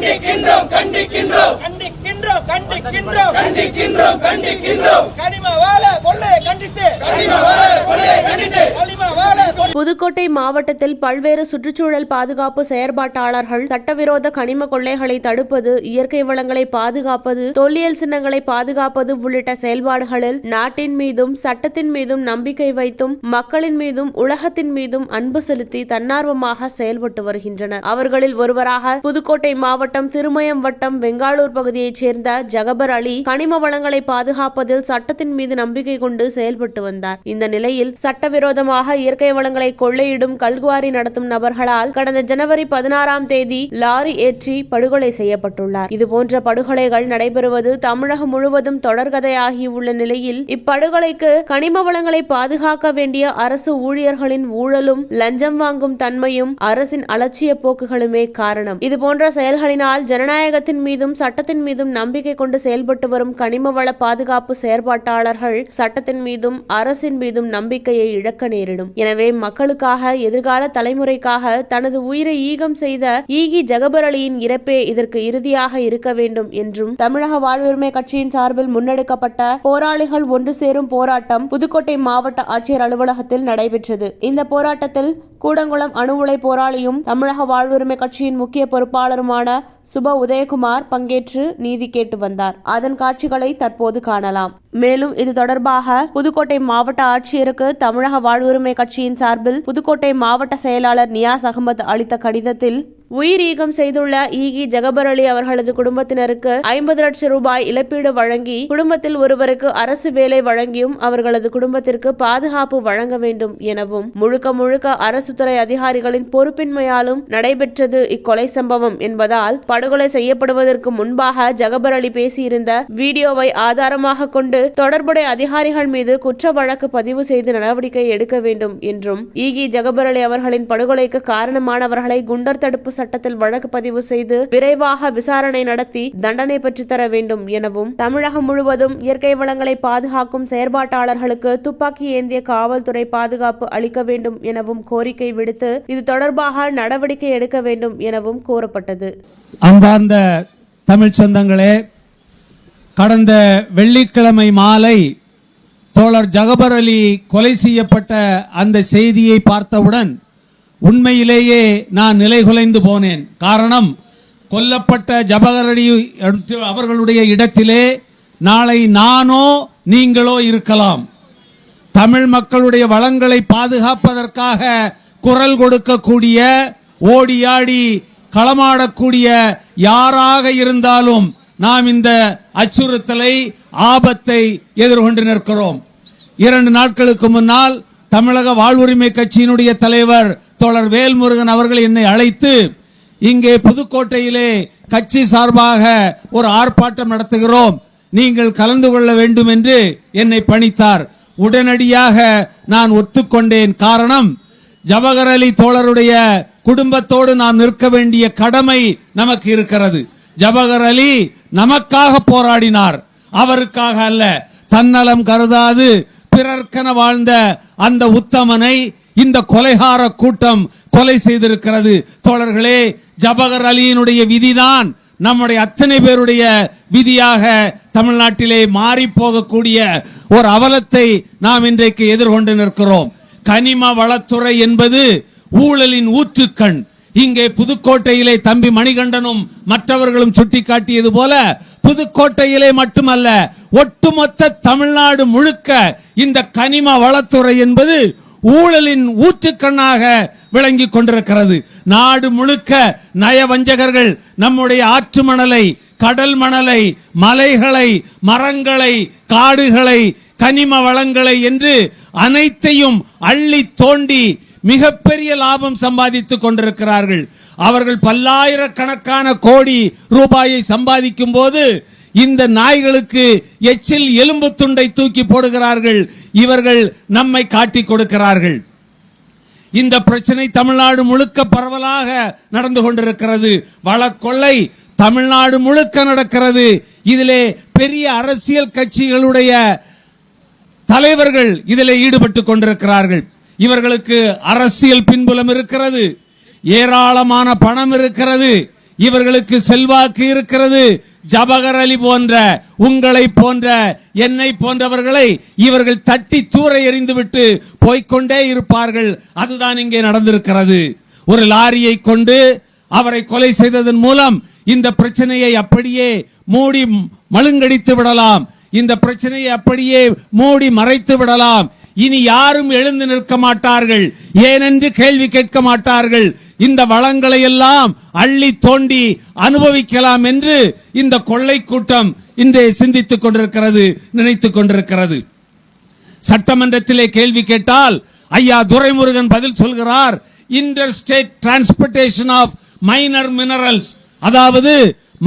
கண்டிக்கின்றோம் கண்டிக்கின்றோம் கண்டிக்கின்றோம் கண்டிக்கின்றோம் கண்டிக்கின்றோம் கண்டிக்கின்றோம் கனிமவள கொள்ளையை கண்டித்து புதுக்கோட்டை மாவட்டத்தில் பல்வேறு சுற்றுச்சூழல் பாதுகாப்பு செயற்பாட்டாளர்கள் சட்டவிரோத கனிம கொள்ளைகளை தடுப்பது, இயற்கை வளங்களை பாதுகாப்பது, தொல்லியல் சின்னங்களை பாதுகாப்பது உள்ளிட்ட செயல்பாடுகளில் நாட்டின் மீதும் சட்டத்தின் மீதும் நம்பிக்கை வைத்தும் மக்களின் மீதும் உலகத்தின் மீதும் அன்பு செலுத்தி தன்னார்வமாக செயல்பட்டு வருகின்றனர். அவர்களில் ஒருவராக புதுக்கோட்டை மாவட்டம் திருமயம் வட்டம் வெங்காளூர் பகுதியைச் சேர்ந்த ஜகபர் அலி கனிம வளங்களை பாதுகாப்பதில் சட்டத்தின் மீது நம்பிக்கை கொண்டு செயல்பட்டு வந்தார். இந்த நிலையில் சட்டவிரோதமாக இயற்கை வளங்களை கொள்ளையிடும் கல்குவாரி நடத்தும் நபர்களால் கடந்த ஜனவரி 16ஆம் தேதி லாரி ஏற்றி படுகொலை செய்யப்பட்டுள்ளார். இதுபோன்ற படுகொலைகள் நடைபெறுவது தமிழகம் முழுவதும் தொடர்கதையாகியுள்ள நிலையில் இப்படுகொலைக்கு கனிம வளங்களை பாதுகாக்க வேண்டிய அரசு ஊழியர்களின் ஊழலும் லஞ்சம் வாங்கும் தன்மையும் அரசின் அலட்சிய போக்குகளுமே காரணம். இதுபோன்ற செயல்களினால் ஜனநாயகத்தின் மீதும் சட்டத்தின் மீதும் நம்பிக்கை கொண்டு செயல்பட்டு வரும் கனிம வள பாதுகாப்பு செயற்பாட்டாளர்கள் சட்டத்தின் மீதும் அரசின் மீதும் நம்பிக்கையை இழக்க நேரிடும். எனவே மக்களுக்காக, எதிர்கால தலைமுறைக்காக தனது உயிரை ஈகம் செய்த ஈகி ஜகபர் அலியின் இறப்பே இதற்கு இறுதியாக இருக்க வேண்டும் என்றும் தமிழக வாழ்வுரிமை கட்சியின் சார்பில் முன்னெடுக்கப்பட்ட போராளிகள் ஒன்று சேரும் போராட்டம் புதுக்கோட்டை மாவட்ட ஆட்சியர் அலுவலகத்தில் நடைபெற்றது. இந்த போராட்டத்தில் கூடங்குளம் அணு உலை போராளியும் தமிழக வாழ்வுரிமை கட்சியின் முக்கிய பொறுப்பாளருமான சுப உதயகுமார் பங்கேற்று நீதி கேட்டு வந்தார். அதன் காட்சிகளை தற்போது காணலாம். மேலும் இது தொடர்பாக புதுக்கோட்டை மாவட்ட ஆட்சியருக்கு தமிழக வாழ்வுரிமை கட்சியின் சார்பில் புதுக்கோட்டை மாவட்ட செயலாளர் நியாஸ் அகமது அளித்த கடிதத்தில் உயிர் ஈகம் செய்துள்ள ஈகி ஜகபர் அலி அவர்களது குடும்பத்தினருக்கு 50 லட்சம் ரூபாய் இழப்பீடு வழங்கி குடும்பத்தில் ஒருவருக்கு அரசு வேலை வழங்கியும் அவர்களது குடும்பத்திற்கு பாதுகாப்பு வழங்க வேண்டும் எனவும் முழுக்க முழுக்க அரசு துறை அதிகாரிகளின் பொறுப்பின்மையாலும் நடைபெற்றது இக்கொலை சம்பவம் என்பதால் படுகொலை செய்யப்படுவதற்கு முன்பாக ஜகபர் அலி பேசியிருந்த வீடியோவை ஆதாரமாக கொண்டு தொடர்புடைய அதிகாரிகள் மீது குற்ற வழக்கு பதிவு செய்து நடவடிக்கை எடுக்க வேண்டும் என்றும் ஈகி ஜகபர் அலி அவர்களின் படுகொலைக்கு காரணமானவர்களை குண்டர் தடுப்பு சட்டத்தில் வழக்கு பதிவு செய்து விரைவாக விசாரணை நடத்தி தண்டனை பெற்றுத்தர வேண்டும் எனவும் தமிழகம் முழுவதும் இயற்கை வளங்களை பாதுகாக்கும் செயற்பாட்டாளர்களுக்கு துப்பாக்கி ஏந்திய காவல்துறை பாதுகாப்பு அளிக்க வேண்டும் எனவும் கோரிக்கை விடுத்து இது தொடர்பாக நடவடிக்கை எடுக்க வேண்டும் எனவும் கோரப்பட்டது. அன்பார்ந்த தமிழ் சொந்தங்களே, கடந்த வெள்ளிக்கிழமை மாலை தோழர் ஜகபர் அலி கொலை செய்யப்பட்ட அந்த செய்தியை பார்த்தவுடன் உண்மையிலேயே நான் நிலைகுலைந்து போனேன். காரணம், கொல்லப்பட்ட ஜகபர் அலி அவர்களுடைய இடத்திலே நாளை நானோ நீங்களோ இருக்கலாம். தமிழ் மக்களுடைய வளங்களை பாதுகாப்பதற்காக குரல் கொடுக்கக்கூடிய, ஓடியாடி களமாடக்கூடிய யாராக இருந்தாலும் நாம் இந்த அச்சுறுத்தலை, ஆபத்தை எதிர்கொண்டு நிற்கிறோம். 2 நாட்களுக்கு முன்னால் தமிழக வாழ்வுரிமை கட்சியினுடைய தலைவர் தோழர் வேல்முருகன் அவர்கள் என்னை அழைத்து இங்கே புதுக்கோட்டையிலே கட்சி சார்பாக ஒரு ஆர்ப்பாட்டம் நடத்துகிறோம், நீங்கள் கலந்து கொள்ள வேண்டும் என்று என்னை பணித்தார். உடனடியாக நான் ஒத்துக்கொண்டேன். காரணம், ஜகபர் அலி தோழருடைய குடும்பத்தோடு நாம் நிற்க வேண்டிய கடமை நமக்கு இருக்கிறது. ஜகபர் அலி நமக்காக போராடினார், அவருக்காக அல்ல. தன்னலம் கருதாது பிறர்க்கென வாழ்ந்த அந்த உத்தமனை இந்த கொலைகார கூட்டம் கொலை செய்திருக்கிறது. தோழர்களே, ஜகபர் அலியினுடைய விதிதான் நம்முடைய அத்தனை பேருடைய விதியாக தமிழ்நாட்டிலே மாறி போகக்கூடிய ஒரு அவலத்தை நாம் இன்றைக்கு எதிர்கொண்டு நிற்கிறோம். கனிம வளத்துறை என்பது ஊழலின் ஊற்றுக்கண். இங்கே புதுக்கோட்டையிலே தம்பி மணிகண்டனும் மற்றவர்களும் சுட்டிக்காட்டியது போல புதுக்கோட்டையிலே மட்டுமல்ல, ஒட்டுமொத்த தமிழ்நாடு முழுக்க இந்த கனிம வளத்துறை என்பது ஊழலின் ஊற்றுக்கண்ணாக விளங்கி கொண்டிருக்கிறது. நாடு முழுக்க நயவஞ்சகர்கள் நம்முடைய ஆற்று மணலை, கடல் மணலை, மலைகளை, மரங்களை, காடுகளை, கனிம வளங்களை என்று அனைத்தையும் அள்ளி தோண்டி மிகப்பெரிய லாபம் சம்பாதித்துக் கொண்டிருக்கிறார்கள். அவர்கள் பல்லாயிரக்கணக்கான கோடி ரூபாயை சம்பாதிக்கும் போது இந்த நாய்களுக்கு எச்சில் எலும்பு துண்டை தூக்கி போடுகிறார்கள். இவர்கள் நம்மை காட்டிக் கொடுக்கிறார்கள். இந்த பிரச்சனை தமிழ்நாடு முழுக்க பரவலாக நடந்து கொண்டிருக்கிறது. வளக்கொள்ளை தமிழ்நாடு முழுக்க நடக்கிறது. இதிலே பெரிய அரசியல் கட்சிகளுடைய தலைவர்கள் இதிலே ஈடுபட்டு கொண்டிருக்கிறார்கள். இவர்களுக்கு அரசியல் பின்புலம் இருக்கிறது, ஏராளமான பணம் இருக்கிறது. இவர்களுக்கு செல்வாக்கு இருக்கிறது. ஜபகர் அலி போன்ற, உங்களை போன்ற, என்னை போன்றவர்களை இவர்கள் தட்டி தூர எறிந்துவிட்டு போய்கொண்டே இருப்பார்கள். அதுதான் இங்கே நடந்திருக்கிறது. ஒரு லாரியை கொண்டு அவரை கொலை செய்ததன் மூலம் இந்த பிரச்சனையை அப்படியே மூடி மழுங்கடித்து விடலாம். இந்த பிரச்சனையை அப்படியே மூடி மறைத்து விடலாம். இனி யாரும் எழுந்து நிற்க மாட்டார்கள், ஏனென்று கேள்வி கேட்க மாட்டார்கள். இந்த வளங்களை எல்லாம் அள்ளி தோண்டி அனுபவிக்கலாம் என்று இந்த கொள்ளை கூட்டம் இன்றே சிந்தித்துக் கொண்டிருக்கிறது, நினைத்துக் கொண்டிருக்கிறது. சட்டமன்றத்திலே கேள்வி கேட்டால் ஐயா துரைமுருகன் பதில் சொல்கிறார். Inter state transportation of minor minerals, அதாவது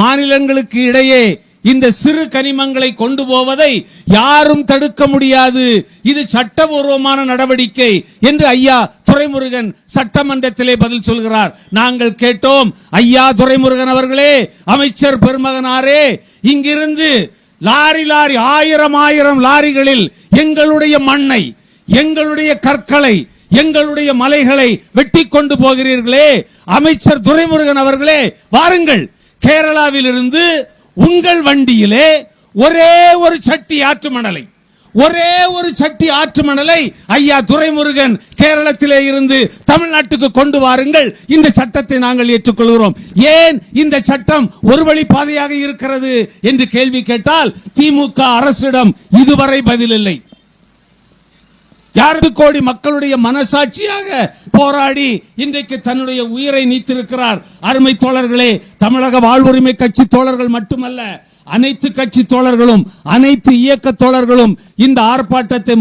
மாநிலங்களுக்கு இடையே இந்த சிறு கனிமங்களை கொண்டு போவதை யாரும் தடுக்க முடியாது, இது சட்டபூர்வமான நடவடிக்கை என்று ஐயா துரைமுருகன் சட்டமன்றத்திலே பதில் சொல்கிறார். நாங்கள் கேட்டோம், ஐயா துரைமுருகன் அவர்களே, அமைச்சர் பெருமகனாரே, இங்கிருந்து லாரி லாரி ஆயிரம் லாரிகளில் எங்களுடைய மண்ணை, எங்களுடைய கற்களை, எங்களுடைய மலைகளை வெட்டி கொண்டு போகிறீர்களே, அமைச்சர் துரைமுருகன் அவர்களே, வாருங்கள், கேரளாவில் இருந்து உங்கள் வண்டியிலே ஒரே ஒரு சட்டி ஆற்று மணலை ஐயா துரைமுருகன் கேரளத்திலே இருந்து தமிழ்நாட்டுக்கு கொண்டு வாருங்கள், இந்த சட்டத்தை நாங்கள் ஏற்றுக்கொள்கிறோம். ஏன் இந்த சட்டம் ஒரு வழி பாதையாக இருக்கிறது என்று கேள்வி கேட்டால் திமுக அரசிடம் இதுவரை பதில் இல்லை. 2 கோடி மக்களுடைய மனசாட்சியாக போராடி இன்றைக்கு தன்னுடைய உயிரை நீத்திருக்கிறார். அருமை தோழர்களே, தமிழக வாழ்வுரிமை கட்சி தோழர்கள் மட்டுமல்ல, அனைத்து கட்சி தோழர்களும், அனைத்து இயக்க தோழர்களும் இந்த ஆர்ப்பாட்டத்தை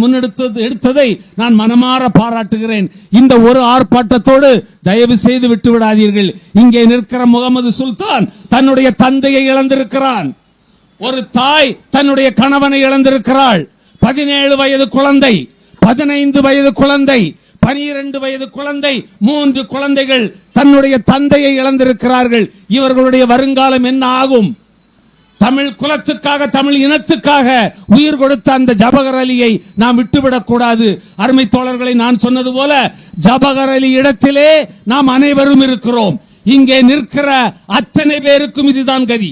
எடுத்ததை நான் மனமாற பாராட்டுகிறேன். இந்த ஒரு ஆர்ப்பாட்டத்தோடு தயவு செய்து விட்டு விடாதீர்கள். இங்கே நிற்கிற முகமது சுல்தான் தன்னுடைய தந்தையை இழந்திருக்கிறான். ஒரு தாய் தன்னுடைய கணவனை இழந்திருக்கிறாள். 17 வயது குழந்தை, 15 வயது குழந்தை, 12 வயது குழந்தை, 3 குழந்தைகள் தன்னுடைய தந்தையை இழந்திருக்கிறார்கள். இவர்களுடைய வருங்காலம் என்ன ஆகும்? தமிழ் குலத்துக்காக, தமிழ் இனத்துக்காக உயிர் கொடுத்த அந்த ஜபகர் அலியை நாம் விட்டுவிடக் கூடாது. அருமை தோழர்களை, நான் சொன்னது போல ஜபகர் அலி இடத்திலே நாம் அனைவரும் இருக்கிறோம். இங்கே நிற்கிற அத்தனை பேருக்கும் இதுதான் கதி.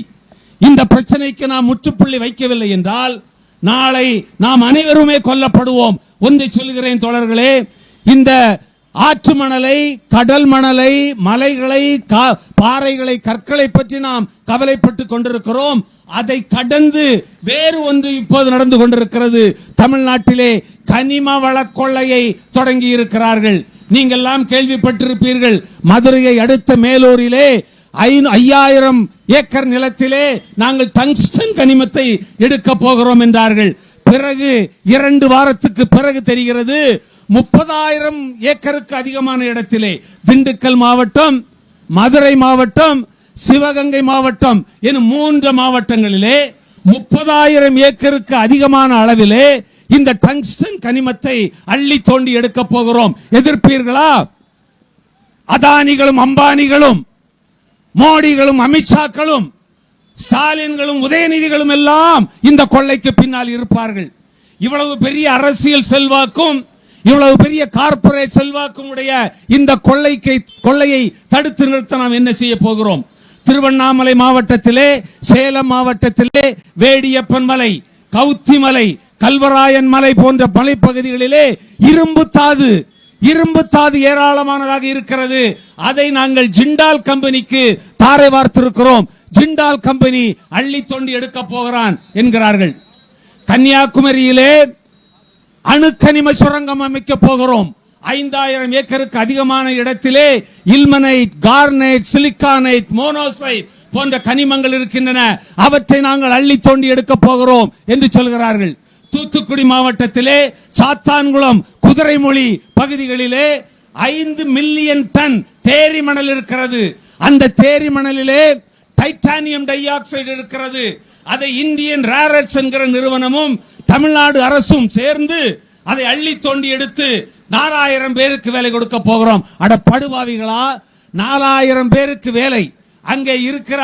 இந்த பிரச்சனைக்கு நாம் முற்றுப்புள்ளி வைக்கவில்லை என்றால் நாளை நாம் அனைவருமே கொல்லப்படுவோம். ஒன்றை சொல்கிறேன் தோழர்களே, இந்த ஆற்று மணலை, கடல் மணலை, மலைகளை, பாறைகளை, கற்களை பற்றி நாம் கவலைப்பட்டு கொண்டிருக்கிறோம். அதை கடந்து வேறு ஒன்று இப்போது நடந்து கொண்டிருக்கிறது. தமிழ்நாட்டிலே கனிம வள கொள்ளையை தொடங்கி இருக்கிறார்கள். நீங்கள் எல்லாம் கேள்விப்பட்டிருப்பீர்கள். மதுரையை அடுத்த மேலூரிலே 5000 ஏக்கர் நிலத்திலே நாங்கள் டங்ஸ்டன் கனிமத்தை எடுக்க போகிறோம் என்றார்கள். பிறகு 2 வாரத்துக்கு பிறகு தெரிகிறது 30,000 ஏக்கருக்கு அதிகமான இடத்திலே, திண்டுக்கல் மாவட்டம், மதுரை மாவட்டம், சிவகங்கை மாவட்டம் என 3 மாவட்டங்களிலே 30,000 ஏக்கருக்கு அதிகமான அளவிலே இந்த டங்ஸ்டன் கனிமத்தை அள்ளி தோண்டி எடுக்க போகிறோம். எதிர்ப்பீர்களா? அதானிகளும், அம்பானிகளும், மோடிகளும், அமித்ஷாக்களும், ஸ்டாலின்களும், உதயநிதிகளும் எல்லாம் இந்த கொள்ளைக்கு பின்னால் இருப்பார்கள். இவ்வளவு பெரிய அரசியல் செல்வாக்கும், இவ்வளவு பெரிய கார்ப்பரேட் செல்வாக்கும் உடைய இந்த கொள்ளையை தடுத்து நிறுத்த நாம் என்ன செய்ய போகிறோம்? திருவண்ணாமலை மாவட்டத்திலே, சேலம் மாவட்டத்திலே வேடியப்பன் மலை, கவுத்தி மலை, கல்வராயன் மலை போன்ற மலைப்பகுதிகளிலே இரும்பு தாது ஏராளமானதாக இருக்கிறது. அதை நாங்கள் ஜிண்டால் கம்பெனிக்கு தாரை வார்த்திருக்கிறோம். ஜிண்டால் கம்பெனி அள்ளி தோண்டி எடுக்க போகிறான் என்கிறார்கள். கன்னியாகுமரியிலே அணுக்கனிம சுரங்கம் அமைக்க போகிறோம். 5000 ஏக்கருக்கு அதிகமான இடத்திலே இல்மனைட், கார்னைட், சிலிக்கானைட், மோனோசைட் போன்ற கனிமங்கள் இருக்கின்றன. அவற்றை நாங்கள் அள்ளி தோண்டி எடுக்க போகிறோம் என்று சொல்கிறார்கள். தூத்துக்குடி மாவட்டத்திலே சாத்தான்குளம், குதிரைமொழி பகுதிகளிலே 5 மில்லியன் டன் தேரி மணல் இருக்கிறது. அந்த தேரி மணலிலே டைட்டானியம் டை ஆக்சைடு இருக்கிறது. அதை இந்தியன் ரேர் எர்த்ஸ் என்கிற நிறுவனமும் தமிழ்நாடு அரசும் சேர்ந்து அதை அள்ளி தோண்டி எடுத்து 4000 பேருக்கு வேலை கொடுக்க போகிறோம். அட படுபாவிகளா, 4000 பேருக்கு வேலை. அங்கே இருக்கிற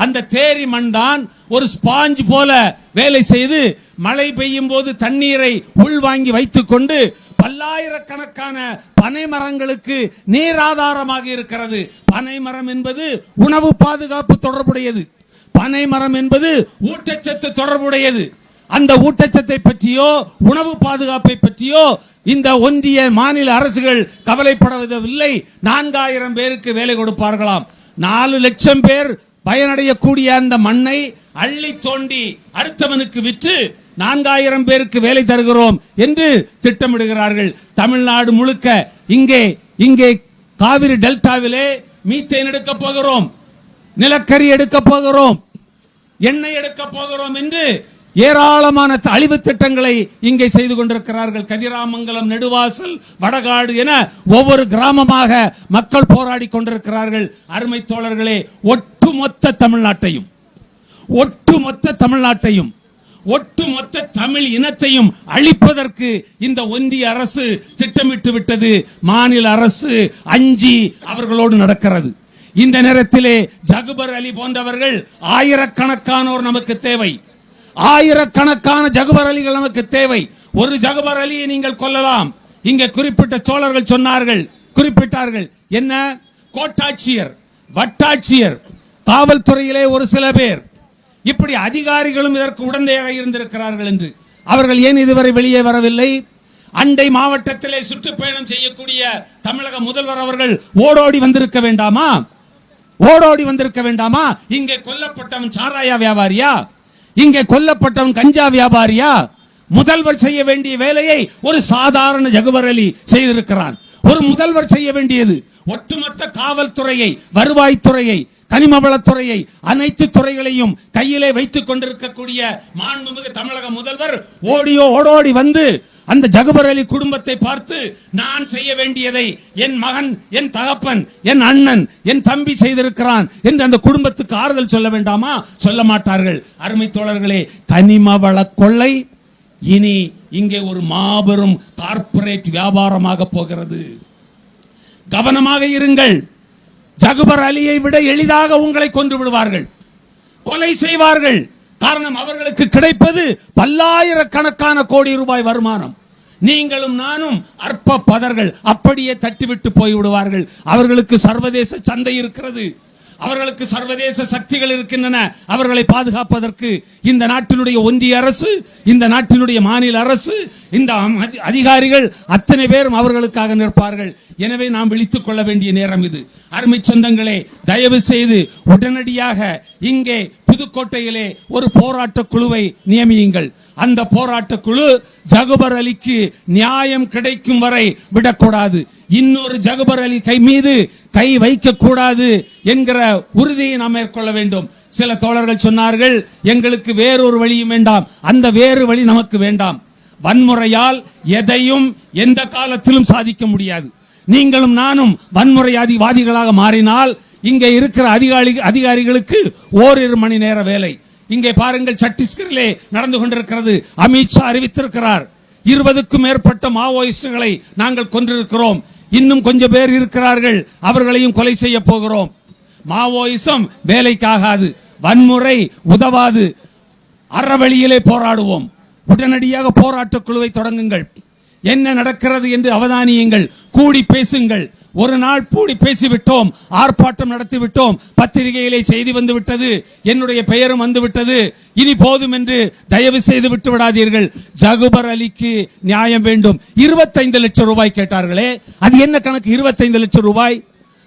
அந்த தேரி மண் தான் ஒரு ஸ்பாஞ்ச் போல வேலை செய்து மழை பெய்யும் போது தண்ணீரை உள்வாங்கி வைத்துக் கொண்டு பல்லாயிரக்கணக்கான பனை மரங்களுக்கு நீர் ஆதாரமாக இருக்கிறது. பனை மரம் என்பது உணவு பாதுகாப்பு தொடர்புடையது. பனை மரம் என்பது ஊட்டச்சத்து தொடர்புடையது. அந்த ஊட்டச்சத்தை பற்றியோ உணவு பாதுகாப்பை பற்றியோ இந்த ஒன்றிய மாநில அரசுகள் கவலைப்படவில்லை. 4000 பேருக்கு வேலை கொடுப்பார்களாம். 4 லட்சம் பேர் பயனடையக்கூடிய அந்த மண்ணை அள்ளி தோண்டி அடுத்தவனுக்கு விற்று 4000 பேருக்கு வேலை தருகிறோம் என்று திட்டமிடுகிறார்கள். தமிழ்நாடு முழுக்க இங்கே காவிரி டெல்டாவிலே மீத்தேன் எடுக்க போகிறோம், நிலக்கரி எடுக்க போகிறோம், எண்ணெய் எடுக்க போகிறோம் என்று ஏராளமான அழிவு திட்டங்களை இங்கே செய்து கொண்டிருக்கிறார்கள். கதிராமங்கலம், நெடுவாசல், வடகாடு என ஒவ்வொரு கிராமமாக மக்கள் போராடி கொண்டிருக்கிறார்கள். அருமை தோழர்களே, ஒட்டுமொத்த தமிழ்நாட்டையும் ஒட்டுமொத்த தமிழ் இனத்தையும் அழிப்பதற்கு இந்த ஒன்றிய அரசு திட்டமிட்டு விட்டது. மாநில அரசு அஞ்சி அவர்களோடு நடக்கிறது. இந்த நேரத்திலே ஜகுபர் அலி போன்றவர்கள் ஆயிரக்கணக்கானோர் நமக்கு தேவை. ஆயிரக்கணக்கான ஜகுபர் அலிகள் நமக்கு தேவை. ஒரு ஜகுபர் அலியை நீங்கள் கொல்லலாம். இங்கே குறிப்பிட்ட சோழர்கள் குறிப்பிட்டார்கள். என்ன? கோட்டாட்சியர், வட்டாட்சியர், காவல்துறையிலே ஒரு சில பேர், இப்படி அதிகாரிகளும் இதற்கு உடந்தையாக இருந்திருக்கிறார்கள் என்று. அவர்கள் ஏன் இதுவரை வெளியே வரவில்லை? அண்டை மாவட்டத்திலே சுற்றுப்பயணம் செய்யக்கூடிய தமிழக முதல்வர் அவர்கள் ஓடோடி வந்திருக்க வேண்டாமா? இங்கே கொல்லப்பட்டவன் சாராய வியாபாரியா? இங்கே கொல்லப்பட்டவன் கஞ்சா வியாபாரியா? முதல்வர் செய்ய வேண்டிய வேலையை ஒரு சாதாரண ஜகுபர் அலி செய்திருக்கிறான். ஒரு முதல்வர் செய்ய வேண்டியது ஒட்டுமொத்த காவல்துறையை, வருவாய்த்துறையை, கனிமவளத்துறையை, அனைத்து துறைகளையும் கையிலே வைத்துக் கொண்டிருக்கக்கூடிய மாண்புமிகு தமிழக முதல்வர் ஓடோடி வந்து அந்த ஜகுபர் அலி குடும்பத்தை பார்த்து, நான் செய்ய வேண்டியதை என் மகன், என் தகப்பன், என் அண்ணன், என் தம்பி செய்திருக்கிறான் என்று அந்த குடும்பத்துக்கு ஆறுதல் சொல்ல வேண்டாமா? சொல்ல மாட்டார்கள். அருமை தோழர்களே, கனிமவள கொள்ளை இனி இங்கே ஒரு மாபெரும் கார்ப்பரேட் வியாபாரமாக போகிறது. கவனமாக இருங்கள். ஜகுபர் அலியை விட எளிதாக உங்களை கொன்று விடுவார்கள், கொலை செய்வார்கள். காரணம், அவர்களுக்கு கிடைப்பது பல்லாயிரக்கணக்கான கோடி ரூபாய் வருமானம். நீங்களும் நானும் அற்ப பதர்கள், அப்படியே தட்டிவிட்டு போய்விடுவார்கள். அவர்களுக்கு சர்வதேச சந்தை இருக்கிறது, அவர்களுக்கு சர்வதேச சக்திகள் இருக்கின்றன. அவர்களை பாதுகாப்பதற்கு இந்த நாட்டினுடைய ஒன்றிய அரசு, இந்த நாட்டினுடைய மாநில அரசு, இந்த அதிகாரிகள் அத்தனை பேரும் அவர்களுக்காக நிற்பார்கள். எனவே நாம் விழித்துக் கொள்ள வேண்டிய நேரம் இது. அருமை சொந்தங்களே, தயவு செய்து உடனடியாக இங்கே புதுக்கோட்டையிலே ஒரு போராட்ட குழுவை நியமியுங்கள். அந்த போராட்ட குழு ஜகுபர் அலிக்கு நியாயம் கிடைக்கும் வரை விடக்கூடாது. இன்னொரு ஜகுபர் அலி மீது கை வைக்க கூடாது என்கிற உறுதியை நாம் மேற்கொள்ள வேண்டும். சில தோழர்கள் சொன்னார்கள், எங்களுக்கு வேறொரு வழியும் வேண்டாம், அந்த வேறு வழி நமக்கு வேண்டாம். வன்முறையால் எதையும் எந்த காலத்திலும் சாதிக்க முடியாது. நீங்களும் நானும் வன்முறைவாதிகளாக மாறினால் இங்கே இருக்கிற அதிகாரிகளுக்கு ஓரிரு மணி நேர வேலை. இங்கே பாருங்கள், சத்தீஸ்கரிலே நடந்து கொண்டிருக்கிறது. அமித்ஷா அறிவித்திருக்கிறார், 20க்கும் மேற்பட்ட மாவோயிஸ்டுகளை நாங்கள் கொன்றிருக்கிறோம். இன்னும் கொஞ்சம் பேர் இருக்கிறார்கள், அவர்களையும் கொலை செய்ய போகிறோம். மாவோயிசம் வேலைக்காகாது, வன்முறை உதவாது. அறவழியிலே போராடுவோம். உடனடியாக போராட்ட குழுவை தொடங்குங்கள். என்ன நடக்கிறது என்று அவதானியுங்கள், கூடி பேசுங்கள். ஒரு நாள் கூடி பேசிவிட்டோம், ஆர்ப்பாட்டம் நடத்திவிட்டோம், பத்திரிகையிலே செய்தி வந்து விட்டது, என்னுடைய பெயரும் வந்து விட்டது, இனி போதும் என்று தயவு செய்து விட்டு விடாதீர்கள். ஜகுபர் அலிக்கு நியாயம் வேண்டும். 25 லட்சம் ரூபாய் கேட்டார்களே, அது என்ன கணக்கு? 25 லட்சம் ரூபாய்.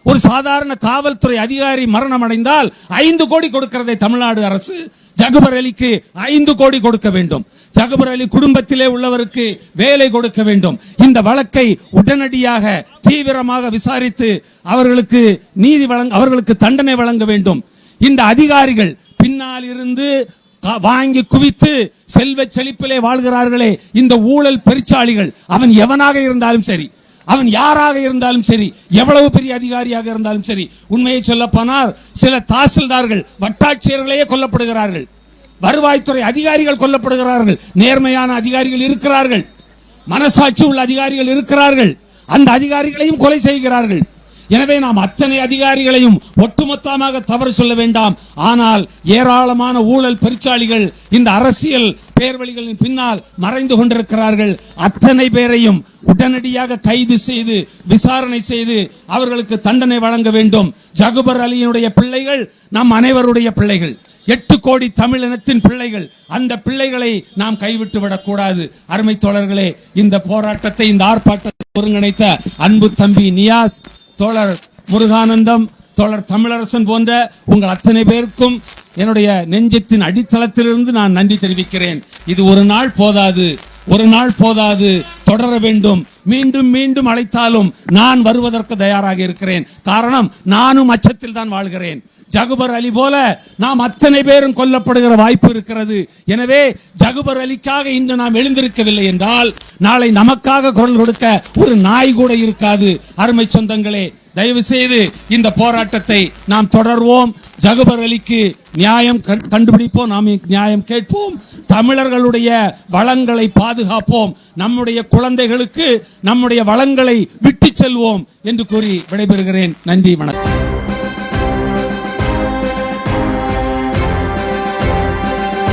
ஒரு சாதாரண காவல்துறை அதிகாரி மரணம் அடைந்தால் 5 கோடி கொடுக்கிறதை தமிழ்நாடு அரசு ஜகுபர் அலிக்கு 5 கோடி கொடுக்க வேண்டும். ஜகுபர் அலி குடும்பத்திலே உள்ளவருக்கு வேலை கொடுக்க வேண்டும். இந்த வழக்கை உடனடியாக தீவிரமாக விசாரித்து அவர்களுக்கு நீதி அவர்களுக்கு தண்டனை வழங்க வேண்டும். இந்த அதிகாரிகள் பின்னால் இருந்து வாங்கி குவித்து செல்வ செழிப்பிலே வாழ்கிறார்களே, இந்த ஊழல் பெருச்சாளிகள், அவன் எவனாக இருந்தாலும் சரி, அவன் யாராக இருந்தாலும் சரி, எவ்வளவு பெரிய அதிகாரியாக இருந்தாலும் சரி, உண்மையை சொல்ல போனால் சில தாசில்தார்கள், வட்டாட்சியர்களே கொல்லப்படுகிறார்கள், வருவாய்த்துறை அதிகாரிகள் கொல்லப்படுகிறார்கள். நேர்மையான அதிகாரிகள் இருக்கிறார்கள், மனசாட்சி உள்ள அதிகாரிகள் இருக்கிறார்கள், அந்த அதிகாரிகளையும் கொலை செய்கிறார்கள். எனவே நாம் அத்தனை அதிகாரிகளையும் ஒட்டுமொத்தமாக தவறு சொல்ல வேண்டாம். ஆனால் ஏராளமான ஊழல் பெருச்சாளிகள் இந்த அரசியல் பேர்வழிகளின் பின்னால் மறைந்து கொண்டிருக்கிறார்கள். அத்தனை பேரையும் உடனடியாக கைது செய்து விசாரணை செய்து அவர்களுக்கு தண்டனை வழங்க வேண்டும். ஜகுபர் அலியினுடைய பிள்ளைகள் நம் அனைவருடைய பிள்ளைகள், 8 கோடி தமிழ் இனத்தின் பிள்ளைகள். அந்த பிள்ளைகளை நாம் கைவிட்டு விடக்கூடாது. அருமை தோழர்களே, இந்த போராட்டத்தை, இந்த ஆர்ப்பாட்டத்தை ஒருங்கிணைத்த அன்பு தம்பி நியாஸ், தோழர் முருகானந்தம், தோழர் தமிழரசன் போன்ற உங்கள் அத்தனை பேருக்கும் என்னுடைய நெஞ்சத்தின் அடித்தளத்திலிருந்து நான் நன்றி தெரிவிக்கிறேன். இது ஒரு நாள் போதாது, தொடர வேண்டும். மீண்டும் மீண்டும் அழைத்தாலும் நான் வருவதற்கு தயாராக இருக்கிறேன். காரணம், நானும் அச்சத்தில் தான் வாழ்கிறேன். ஜகுபர் அலி போல நாம் அத்தனை பேரும் கொல்லப்படுகிற வாய்ப்பு இருக்கிறது. எனவே ஜகுபர் அலிக்காக இன்று நாம் எழுந்திருக்கவில்லை என்றால் நாளை நமக்காக குரல் கொடுக்க ஒரு நாய் கூட இருக்காது. அருமை சொந்தங்களே, தயவு செய்து இந்த போராட்டத்தை நாம் தொடர்வோம். ஜகுபர் அலிக்கு நியாயம் கண்டுபிடிப்போம், நாம் நியாயம் கேட்போம். தமிழர்களுடைய வளங்களை பாதுகாப்போம். நம்முடைய குழந்தைகளுக்கு நம்முடைய வளங்களை விட்டு செல்வோம் என்று கூறி விடைபெறுகிறேன். நன்றி, வணக்கம்.